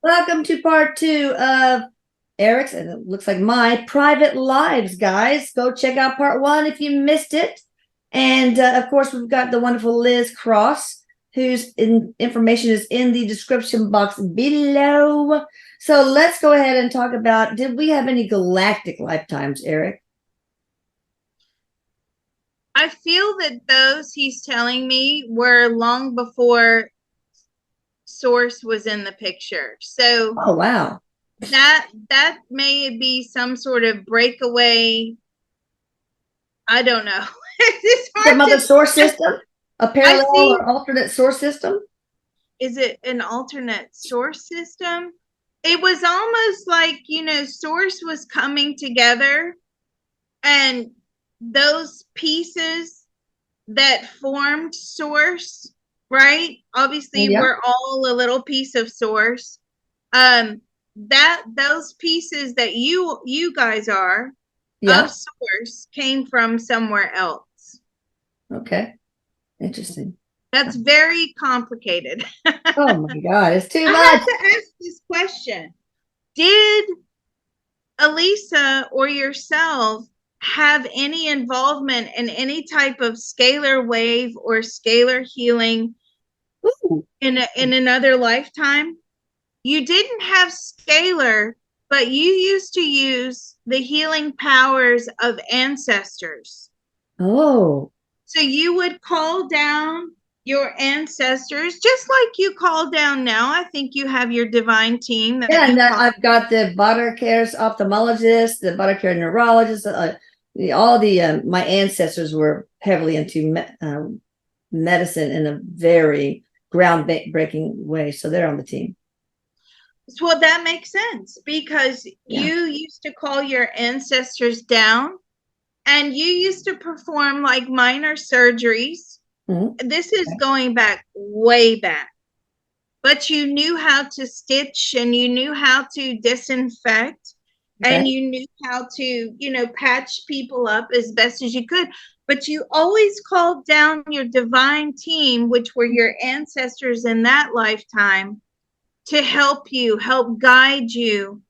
Welcome to part two of Eric's, and it looks like my private lives, guys. Go check out part one if you missed it. And of course, we've got the wonderful Liz Cross, whose information is in the description box below. So let's go ahead and talk about, did we have any galactic lifetimes, Eric? I feel that those he's telling me were long before Source was in the picture. So Oh, wow. that may be some sort of breakaway. I don't know. It's Some hard other to. source system? A I parallel see. or alternate source system? Is it an alternate source system? It was almost like, Source was coming together, and those pieces that formed Source, right? Obviously, Yeah. we're all a little piece of Source. That those pieces that you guys are of Yeah. Source came from somewhere else. Okay. Interesting. That's very complicated. Oh my God, it's too I much. have to ask this question. Did Elisa or yourself have any involvement in any type of scalar wave or scalar healing Ooh. in another lifetime? You didn't have scalar, but you used to use the healing powers of ancestors. Oh, So you would call down your ancestors just like you call down now. I think you have your divine team yeah, that and you then call. I've got the Butter Care's ophthalmologist, the Butter Care neurologist. All the my ancestors were heavily into medicine in a very groundbreaking way, so they're on the team. Well, that makes sense because Yeah. you used to call your ancestors down and you used to perform like minor surgeries. Mhm. This is going back way back, but you knew how to stitch and you knew how to disinfect Okay. and you knew how to, patch people up as best as you could. But you always called down your divine team, which were your ancestors in that lifetime, to help guide you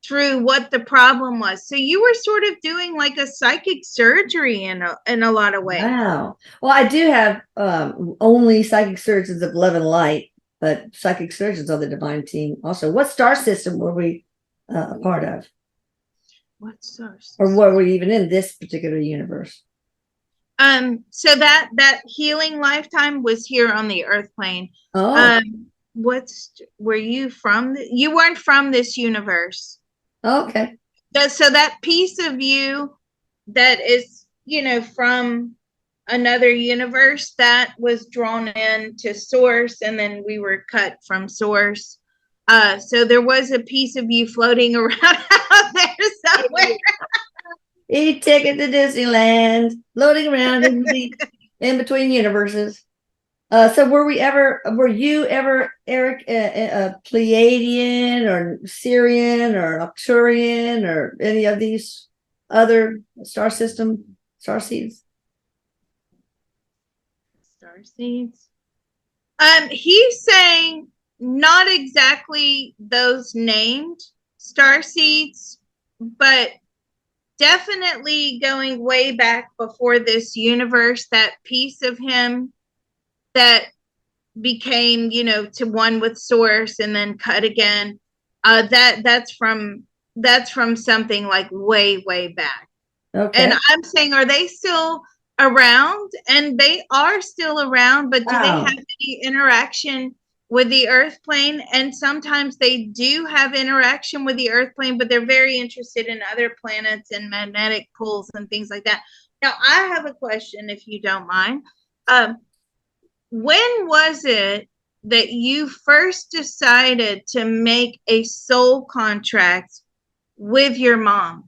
through what the problem was. So you were sort of doing like a psychic surgery in a lot of ways. Wow. Well, I do have only psychic surgeons of love and light, but psychic surgeons on the divine team also. What star system were we a part of? What's ours? Or were we even in this particular universe? So that healing lifetime was here on the earth plane. Oh, Um, were you from? You weren't from this universe. okay. So that piece of you that is, from another universe that was drawn into source, and then we were cut from source. So there was a piece of you floating around out there somewhere. E-ticket to Disneyland, floating around in the in between universes. So were you ever, Eric, a Pleiadian or Syrian or Arcturian or any of these other star seeds? Star seeds. He's saying not exactly those named star seeds, but definitely going way back before this universe, that piece of him that became, to one with source and then cut again. That's from something like way back. And Okay. I'm saying, are they still around? And they are still around, but do they have Wow. any interaction with the earth plane? And sometimes they do have interaction with the earth plane, but they're very interested in other planets and magnetic pulls and things like that. Now, I have a question, if you don't mind. Um, when was it that you first decided to make a soul contract with your mom?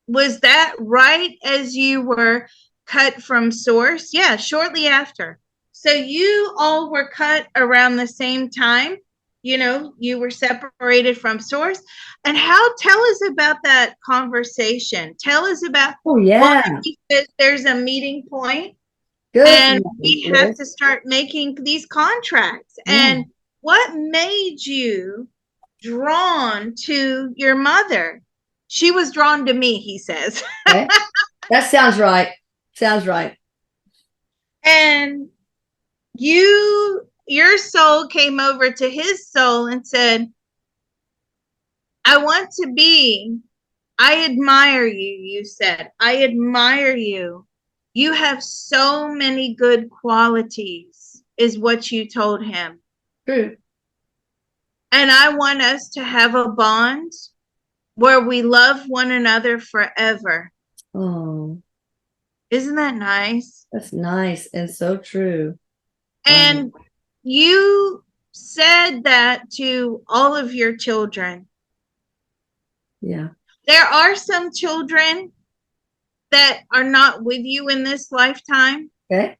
Was that right as you were cut from source? Yeah, shortly after. So you all were cut around the same time. You were separated from source. And how, tell us about that conversation. Tell us about Oh why yeah. there's a meeting point Good. and we have Yes. to start making these contracts. Yeah. And what made you drawn to your mother. She was drawn to me, he says. Okay. That sounds right. Sounds right. And your soul came over to his soul and said, I admire you, you said. I admire you. You have so many good qualities, is what you told him. True. And I want us to have a bond where we love one another forever. Oh, Isn't that nice? that's nice and so true. And you said that to all of your children. Yeah. There are some children that are not with you in this lifetime. Okay.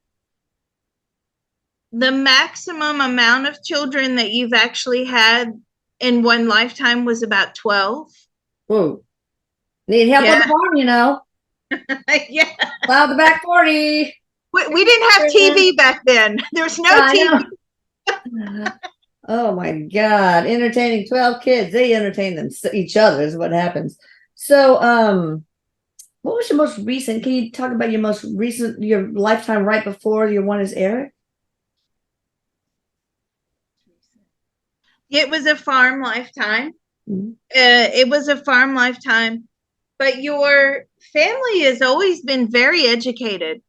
The maximum amount of children that you've actually had in one lifetime was about 12. Whoa. Need help on the farm, you know. Yeah. Plow the back 40. We didn't have TV back then. There was no TV. Oh my God. Entertaining 12 kids. They entertain each other is what happens. So, what was your most recent? Can you talk about your most recent, your lifetime right before your one is Erik? It was a farm lifetime. Mm-hmm. It was a farm lifetime, but your family has always been very educated.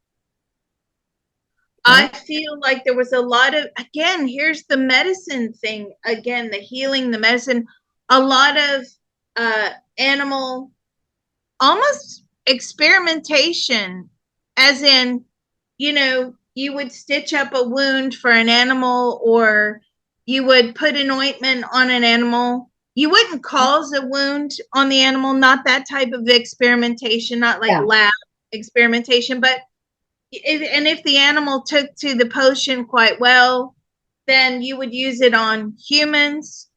I feel like there was a lot of, again, here's the medicine thing, again, the healing, the medicine, a lot of animal, almost experimentation, as in, you know, you would stitch up a wound for an animal, or you would put an ointment on an animal. You wouldn't cause a wound on the animal, not that type of experimentation, not like lab experimentation, but if the animal took to the potion quite well, then you would use it on humans.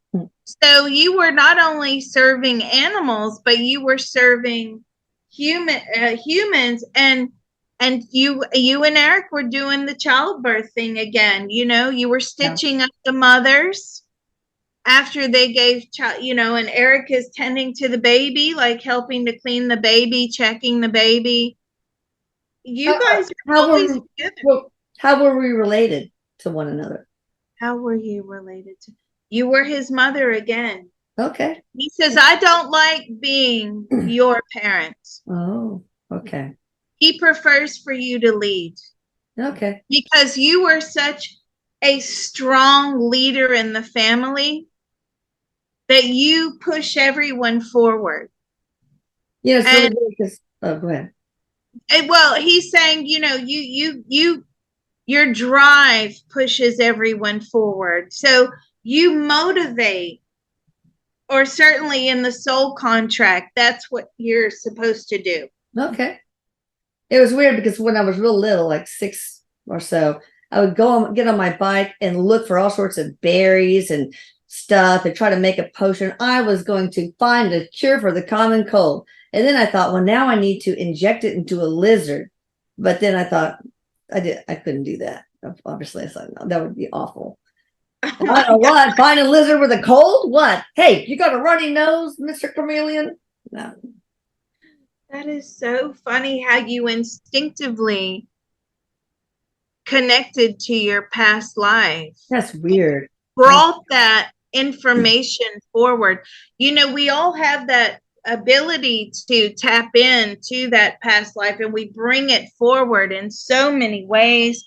So you were not only serving animals, but you were serving humans, and you and Erik were doing the childbirth thing again. You know, you were stitching up the mothers after they gave child, you know, and Erik is tending to the baby, like helping to clean the baby, checking the baby. You guys are always together. How were we related to one another? How were you related to? You were his mother again. Okay. He says, I don't like being your parent. Oh, okay. He prefers for you to lead. Okay. Because you were such a strong leader in the family that you push everyone forward. Yeah, it's really good because, oh, go ahead. Well, he's saying, you know, your drive pushes everyone forward. So you motivate, or certainly in the soul contract, that's what you're supposed to do. Okay. It was weird because when I was real little, like 6 or so, I would get on my bike and look for all sorts of berries and stuff and try to make a potion. I was going to find a cure for the common cold. And then I thought, well, now I need to inject it into a lizard. But then I thought I couldn't do that. Obviously, I thought, no, that would be awful. I don't know what, find a lizard with a cold? What? Hey, you got a runny nose, Mr. Chameleon? No. That is so funny how you instinctively connected to your past life. That's weird. Brought that information forward. You know, we all have that ability to tap into that past life, and we bring it forward in so many ways.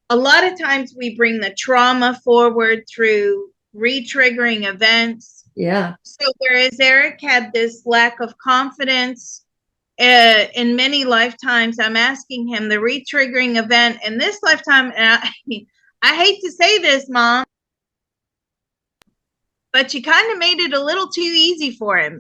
A lot of times we bring the trauma forward through re-triggering events. Yeah. So whereas Erik had this lack of confidence in many lifetimes, I'm asking him the re-triggering event in this lifetime, and I hate to say this, Mom, but you kind of made it a little too easy for him.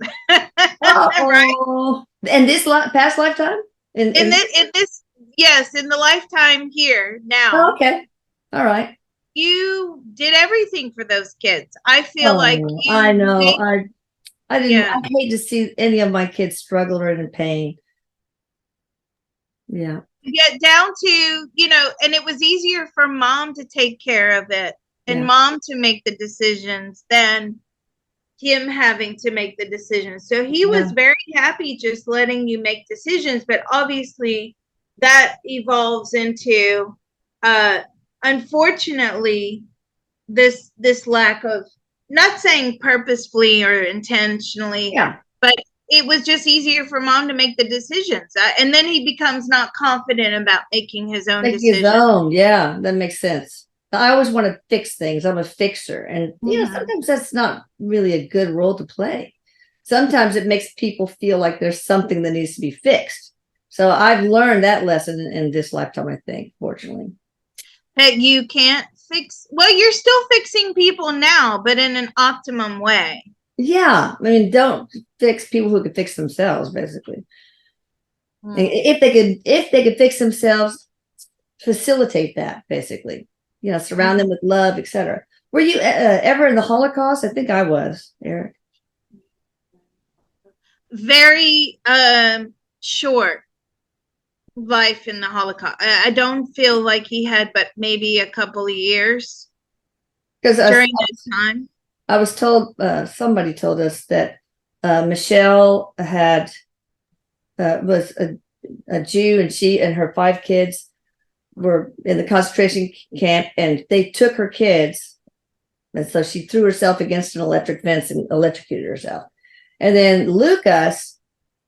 Right? And this past lifetime? In this, yes, in the lifetime here now. Oh, okay. All right. You did everything for those kids. I feel like I know. I didn't. Yeah. I hate to see any of my kids struggle or in pain. Yeah. Get down to, you know, and it was easier for Mom to take care of it and Mom to make the decisions than him having to make the decisions. So he was very happy just letting you make decisions, but obviously that evolves into unfortunately this lack of, not saying purposefully or intentionally, but it was just easier for mom to make the decisions. And then he becomes not confident about making his own decisions. Yeah, that makes sense. I always want to fix things. I'm a fixer. And, sometimes that's not really a good role to play. Sometimes it makes people feel like there's something that needs to be fixed. So I've learned that lesson in this lifetime, I think, fortunately. That you can't fix, well, you're still fixing people now, but in an optimum way. Yeah. I mean, don't fix people who can fix themselves, basically. If they could fix themselves, facilitate that, basically. Surround them with love, etc. Were you ever in the Holocaust? I think I was, Erik. Very short life in the Holocaust. I don't feel like he had but maybe a couple of years during that time. I was told, somebody told us that Michelle was a Jew, and she and her 5 kids were in the concentration camp, and they took her kids, and so she threw herself against an electric fence and electrocuted herself. And then Lucas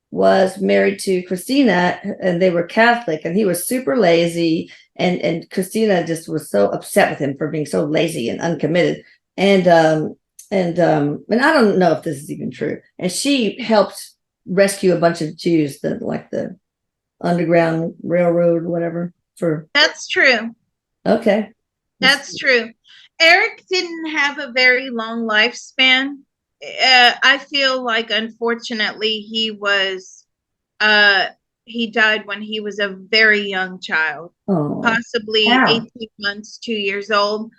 was married to Christina, and they were Catholic, and he was super lazy, and Christina just was so upset with him for being so lazy and uncommitted. And I don't know if this is even true. And she helped rescue a bunch of Jews, the Underground Railroad, whatever. That's true. Okay. That's true. Erik didn't have a very long lifespan. I feel like, unfortunately, he died when he was a very young child, possibly 18 months, 2 years old.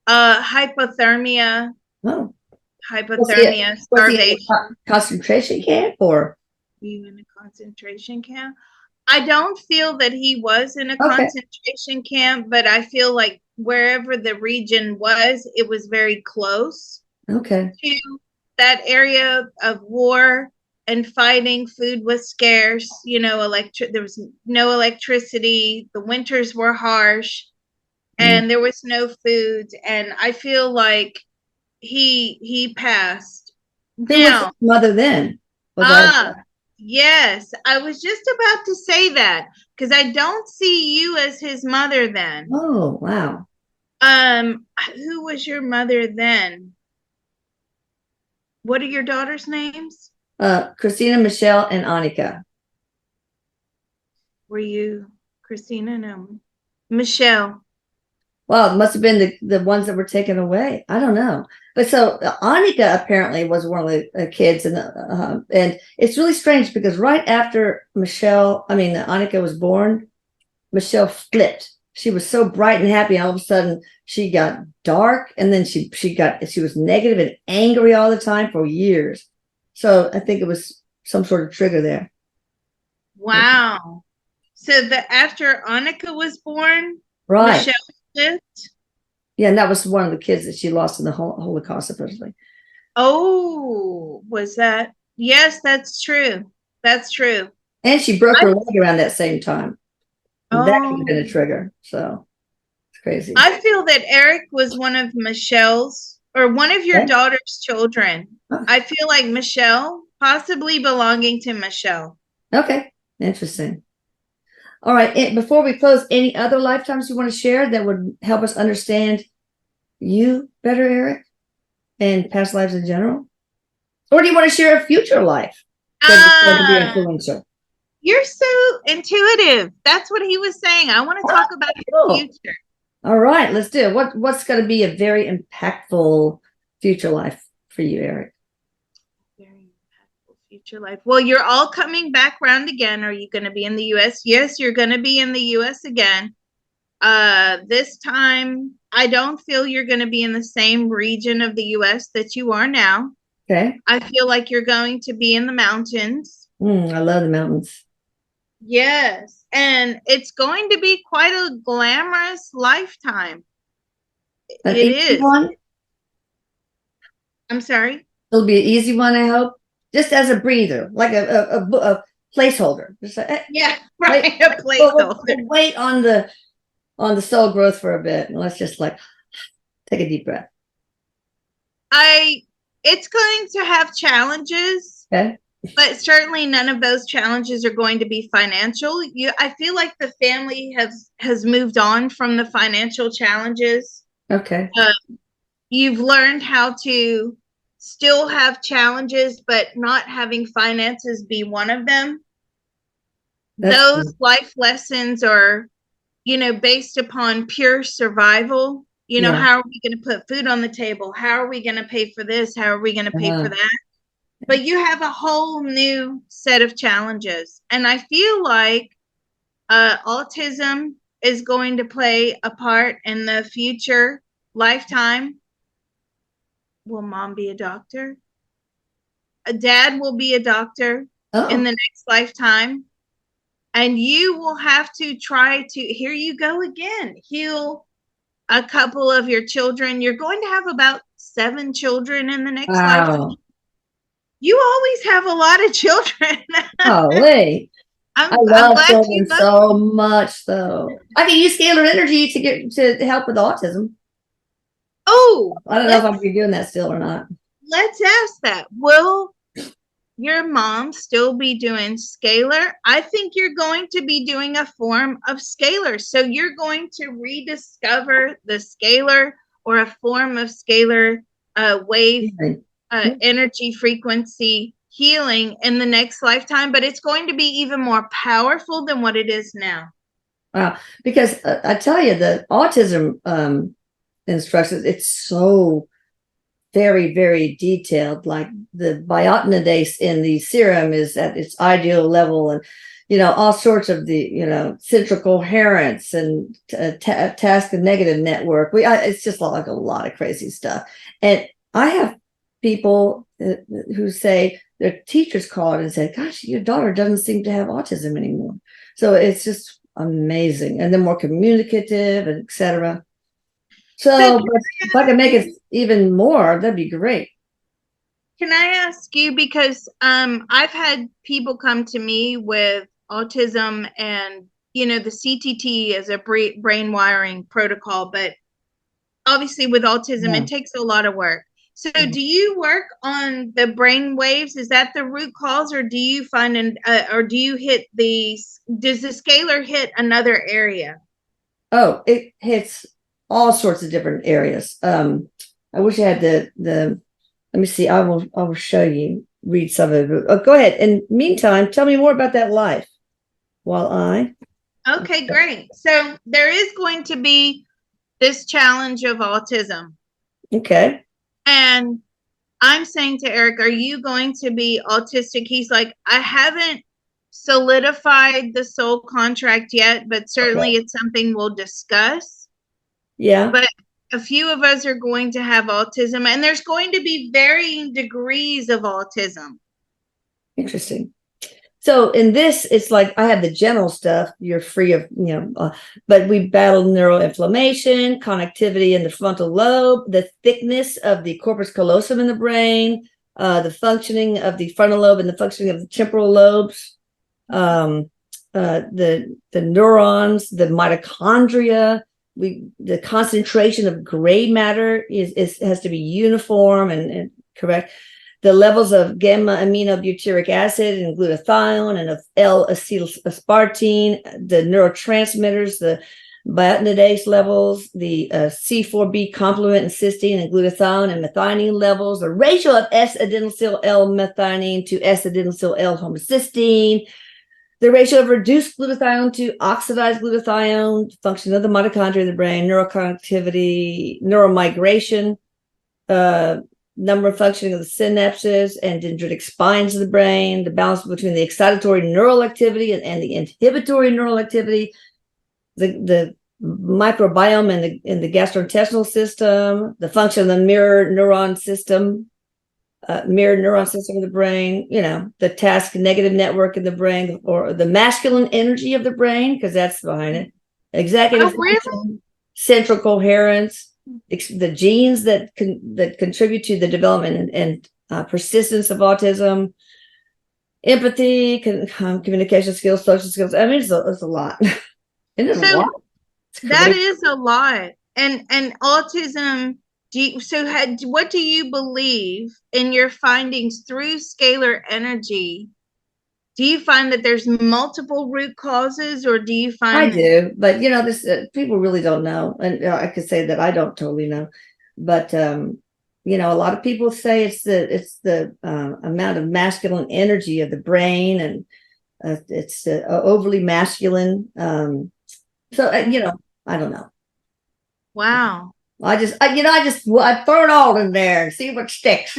Hypothermia. Hypothermia, starvation. Concentration camp, or even a concentration camp? I don't feel that he was in a concentration camp, but I feel like wherever the region was, it was very close to that area of war and fighting. Food was scarce, there was no electricity, the winters were harsh, and there was no food. And I feel like he passed. Who was his mother then? Yes, I was just about to say that, because I don't see you as his mother then. Oh, wow. Who was your mother then? What are your daughters' names? Christina, Michelle, and Annika. Were you Christina? No, Michelle. Well, it must have been the ones that were taken away. I don't know. But so Annika apparently was one of the kids, and it's really strange because right after Annika was born, Michelle flipped. She was so bright and happy, and all of a sudden she got dark, and then she was negative and angry all the time for years. So I think it was some sort of trigger there. Wow. So after Annika was born, right, Michelle flipped? Yeah, and that was one of the kids that she lost in the Holocaust, supposedly. Oh, was that? Yes, that's true. That's true. And she broke her leg around that same time. That could have been a trigger. So it's crazy. I feel that Erik was one of Michelle's, or one of your daughter's children. I feel like Michelle, possibly belonging to Michelle. Okay, interesting. All right. And before we close, any other lifetimes you want to share that would help us understand you better, Erik, and past lives in general? Or do you want to share a future life that would be influential? You're so intuitive. That's what he was saying. I want to talk about your future. All right, let's do it. What's going to be a very impactful future life for you, Erik? Very impactful future life. Well, you're all coming back around again. Are you going to be in the U.S.? Yes, you're going to be in the U.S. again. This time, I don't feel you're going to be in the same region of the U.S. that you are now. Okay. I feel like you're going to be in the mountains. I love the mountains. Yes, and it's going to be quite a glamorous lifetime. It is. I'm sorry? It'll be an easy one, I hope. Just as a breather, like a placeholder. Just like, Yeah, wait, right. A we'll placeholder. wait on the soul growth for a bit. And let's just like take a deep breath. It's going to have challenges, Okay. but certainly none of those challenges are going to be financial. I feel like the family has moved on from the financial challenges. Okay. You've learned how to still have challenges, but not having finances be one of them. That's Those good. life lessons are, based upon pure survival. Yeah. How are we going to put food on the table? How are we going to pay for this? How are we going to pay for Uh-huh. that? But you have a whole new set of challenges. And I feel like autism is going to play a part in the future lifetime. Will mom be a doctor? A dad will be a doctor in Oh. the next lifetime. And you will have to try to, here you go again, heal a couple of your children. You're going to have about 7 children in the next lifetime. Wow. You always have a lot of children. Oh, wait. I I'm love glad you children love. so much, though. I can use scalar energy to help with autism. Oh, I don't know if let's I'll be doing that still or not. let's ask that. Will your mom still be doing scalar? I think you're going to be doing a form of scalar. So you're going to rediscover the scalar or a form of scalar wave energy frequency healing in the next lifetime, but it's going to be even more powerful than what it is now. Wow. Because I tell you, the autism instructions, it's so very, very detailed. Like the biotinidase in the serum is at its ideal level, and all sorts of the central coherence and task and negative network. It's just like a lot of crazy stuff. And I have people who say their teachers called and said, "Gosh, your daughter doesn't seem to have autism anymore." So it's just amazing, and then more communicative, and etc. So, but if I can make it even more, that'd be great. Can I ask you, because I've had people come to me with autism and the CTT is a brain wiring protocol, but obviously with autism Yeah. it takes a lot of work. So do you work on the brain waves? Is that the root cause, or do you find or do you hit does the scalar hit another area? Oh, it hits all sorts of different areas. I wish I had the. Let me see. I will show you. Read some of it. Oh, go ahead. In the meantime, tell me more about that life. While I. Okay, great. So there is going to be this challenge of autism. Okay. And I'm saying to Erik, are you going to be autistic? He's like, I haven't solidified the soul contract yet, but certainly Okay. it's something we'll discuss. Yeah. But a few of us are going to have autism, and there's going to be varying degrees of autism. Interesting. So in this, it's like I have the general stuff. You're free of, but we battle neuroinflammation, connectivity in the frontal lobe, the thickness of the corpus callosum in the brain, the functioning of the frontal lobe and the functioning of the temporal lobes, the neurons, the mitochondria. The concentration of gray matter has to be uniform and correct. The levels of gamma aminobutyric acid and glutathione and of L-acetylaspartame, the neurotransmitters, the biotinidase levels, the C4b complement and cysteine and glutathione and methionine levels, the ratio of S-adenosyl L-methionine to S-adenosyl L-homocysteine, the ratio of reduced glutathione to oxidized glutathione, function of the mitochondria in the brain, neuroconnectivity, neuromigration, number of functioning of the synapses and dendritic spines of the brain, the balance between the excitatory neural activity and the inhibitory neural activity, the microbiome in the gastrointestinal system, the function of the mirror neuron system of the brain, the task negative network in the brain, or the masculine energy of the brain, because that's behind it, executive function, central coherence, the genes that contribute to the development and persistence of autism, empathy, communication skills, social skills. I mean, it's a lot. Isn't it a lot? So that is a lot. And autism, what do you believe in your findings through scalar energy? Do you find that there's multiple root causes, or do you I find do, but this people really don't know, and I could say that I don't totally know, but a lot of people say it's the amount of masculine energy of the brain, and it's overly masculine. So I don't know. wow. I throw it all in there and see what sticks.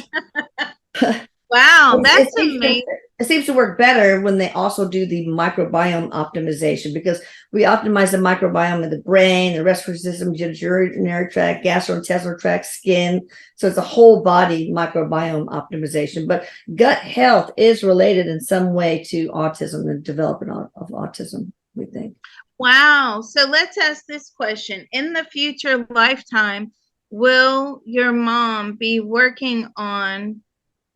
Wow, that's amazing. It seems to work better when they also do the microbiome optimization, because we optimize the microbiome of the brain, the respiratory system, urinary tract, gastrointestinal tract, skin. So it's a whole body microbiome optimization. But gut health is related in some way to autism, the development of autism, we think. Wow. So let's ask this question. In the future lifetime, will your mom be working on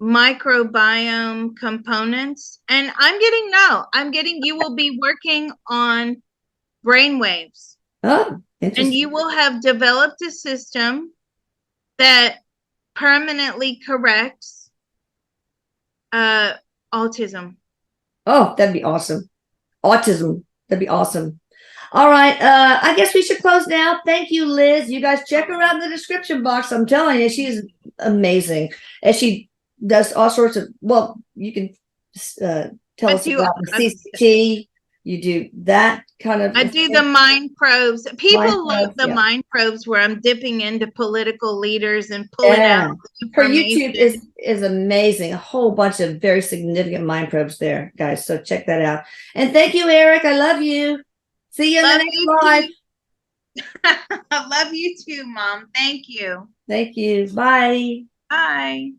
microbiome components? And I'm getting you will be working on brain waves. Oh, and interesting. you will have developed a system that permanently corrects autism. Oh, that'd be awesome. Autism. That'd be awesome. All right. I guess we should close now. Thank you, Liz. You guys check her out in the description box. I'm telling you, she's amazing. And she does all sorts of, you can tell us about the CCT. You do that kind of. I do the mind probes. People love the yeah. mind probes where I'm dipping into political leaders and pulling out her YouTube is amazing. A whole bunch of very significant mind probes there, guys. So check that out. And thank you, Eric. I love you. See you in the next live. I love you too, Mom. Thank you. Thank you. Bye. Bye.